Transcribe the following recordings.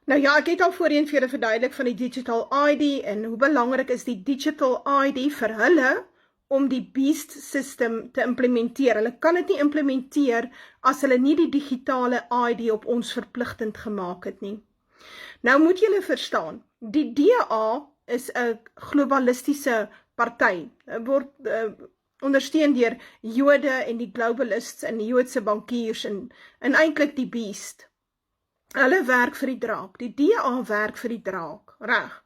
Nou ja, ek het al voorheen vir julle verduidelik van die Digital ID en hoe belangrik is die Digital ID vir hulle om die BEAST system te implementeer. Hulle kan dit nie implementeer as hulle nie die digitale ID op ons verpligtend gemaak het nie. Nou moet julle verstaan, die DA is 'n globalistiese party. Word ondersteun deur Jode en die globalists en die Joodse bankiers en eintlik die BEAST. Hulle werk vir die draak. Die DA werk vir die draak, reg.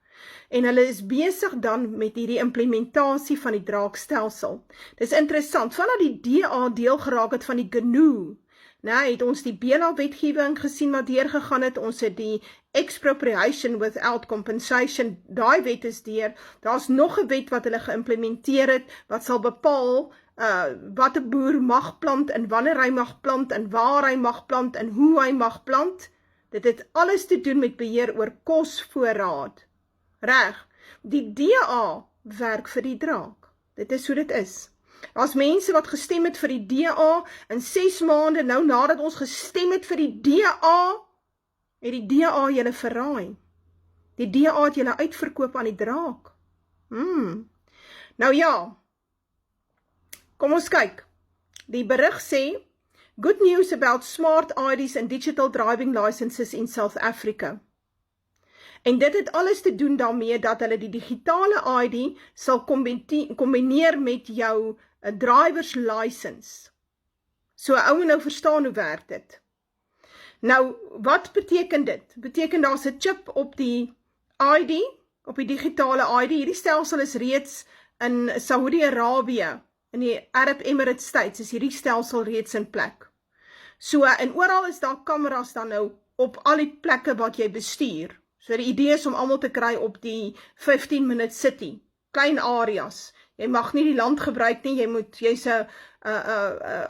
En hulle is besig dan met hierdie implementasie van die draakstelsel. Dis interessant, vanaf die DA deel geraak het van die GNU, nou het ons die BELA-wetgewing gesien wat deurgegaan het, ons het die expropriation without compensation, daai wet is deur, daar's nog 'n wet wat hulle geïmplementeer het, wat sal bepaal wat 'n boer mag plant, en wanneer hy mag plant, en waar hy mag plant, en hoe hy mag plant. Dit het alles te doen met beheer oor kosvoorraad. Reg, die DA werk vir die draak. Dit is hoe dit is. Daar's mense wat gestem het vir die DA, in 6 maande, nou nadat ons gestem het vir die DA, het die DA julle verraai. Die DA het julle uitverkoop aan die draak. Nou ja, kom ons kyk. Die berig sê, good news about smart IDs and digital driving licenses in South Africa. En dit het alles te doen daarmee dat hulle die digitale ID sal kombineer met jou driver's license. So ou moet nou verstaan hoe werk dit. Nou, wat beteken dit? Beteken daar's 'n chip op die ID, op die digitale ID. Hierdie stelsel is reeds in Saudi-Arabië, in die Arab Emirates States, is hierdie stelsel reeds in plek. So, en oral is daar kameras dan nou op al die plekke wat jy bestuur. So die idee is om almal te kry op die 15-minute city, klein areas. Jy mag nie die land gebruik nie, jy's 'n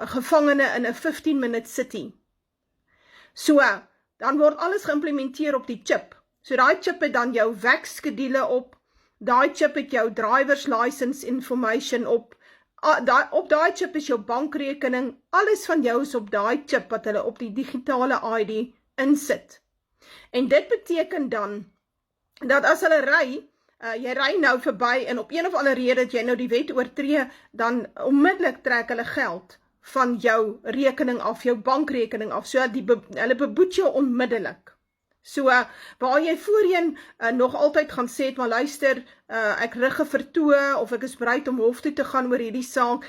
gevangene in 'n 15-minute city. So, dan word alles geïmplementeer op die chip. So daai chip het dan jou wegskedule op, daai chip het jou driver's license information op daai chip is jou bankrekening, alles van jou is op daai chip wat hulle op die digitale ID insit. En dit beteken dan, dat as hulle ry, jy ry nou verby en op een of ander rede het jy nou die wet oortree, dan onmiddellik trek hulle geld van jou rekening af, jou bankrekening af, so hulle beboet jou onmiddellik. So, waar jy voorheen nog altyd gaan sê, maar luister, ek rig 'n vertoë, of ek is bereid om hof toe te gaan oor hierdie saak,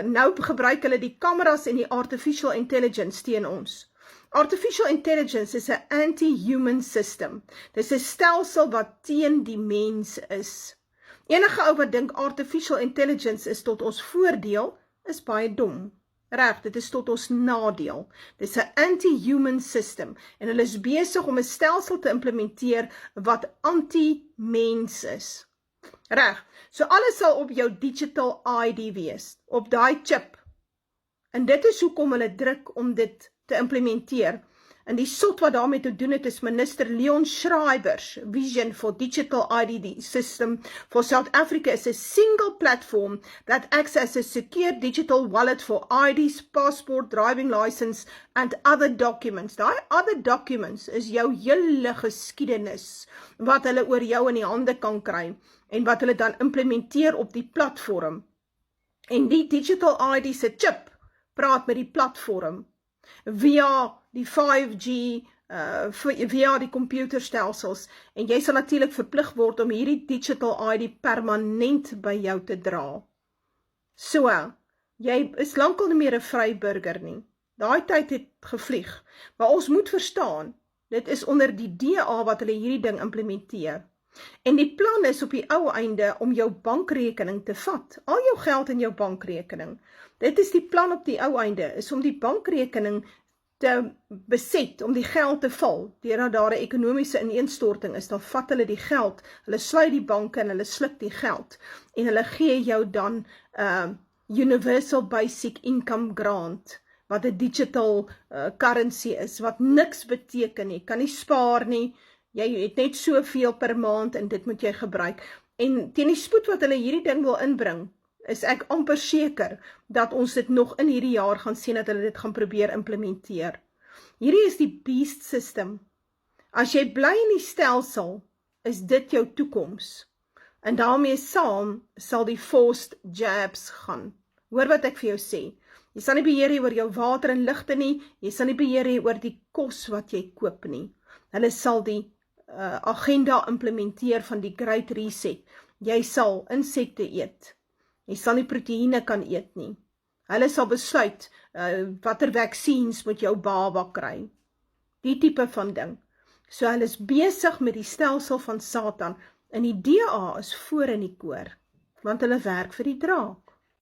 nou gebruik hulle die kameras en die artificial intelligence teen ons. Artificial intelligence is 'n anti-human system. Dis 'n stelsel wat teen die mens is. Enige ou wat dink artificial intelligence is tot ons voordeel, is baie dom. Reg, dit is tot ons nadeel. Dit is 'n anti-human system en hulle is besig om 'n stelsel te implementeer wat anti-mens is. Reg, so alles sal op jou digital ID wees, op daai chip. En dit is hoekom hulle druk om dit te implementeer. En die sot wat daarmee te doen het is minister Leon Schreiber's vision for digital ID system for South Africa is a single platform that acts as a secure digital wallet for IDs, passport, driving license and other documents. Daai other documents is jou hele geskiedenis wat hulle oor jou in die hande kan kry en wat hulle dan implementeer op die platform. En die digital ID se chip praat met die platform via die 5G, via die computerstelsels, en jy sal natuurlik verplig word om hierdie digital ID permanent by jou te dra. So, jy is lankal nie meer 'n vryburger nie. Daai tyd het gevlieg. Maar ons moet verstaan, dit is onder die DA wat hulle hierdie ding implementeer. En die plan is op die ou einde om jou bankrekening te vat. Al jou geld in jou bankrekening. Dit is die plan op die ou einde, is om die bankrekening te beset, om die geld te val. Deurdat daar 'n ekonomiese ineenstorting is, dan vat hulle die geld, hulle sluit die banke en hulle sluk die geld. En hulle gee jou dan Universal Basic Income Grant, wat 'n digital currency is, wat niks beteken nie, kan nie spaar nie, jy het net soveel per maand en dit moet jy gebruik. En teen die spoed wat hulle hierdie ding wil inbring, is ek amper seker dat ons dit nog in hierdie jaar gaan sien dat hulle dit gaan probeer implementeer. Hierdie is die BEAST system. As jy bly in die stelsel, is dit jou toekoms. En daarmee saam sal die forced jabs gaan. Hoor wat ek vir jou sê. Jy sal nie beheer hê oor jou water en ligte nie, jy sal nie beheer hê oor die kos wat jy koop nie. Hulle sal die agenda implementeer van die Great Reset. Jy sal insekte eet. Jy sal nie proteïene kan eet nie. Hulle sal besluit watter vaksines moet jou baba kry. Die tipe van ding. So hulle is besig met die stelsel van Satan en die DA is voor in die koor, want hulle werk vir die draak.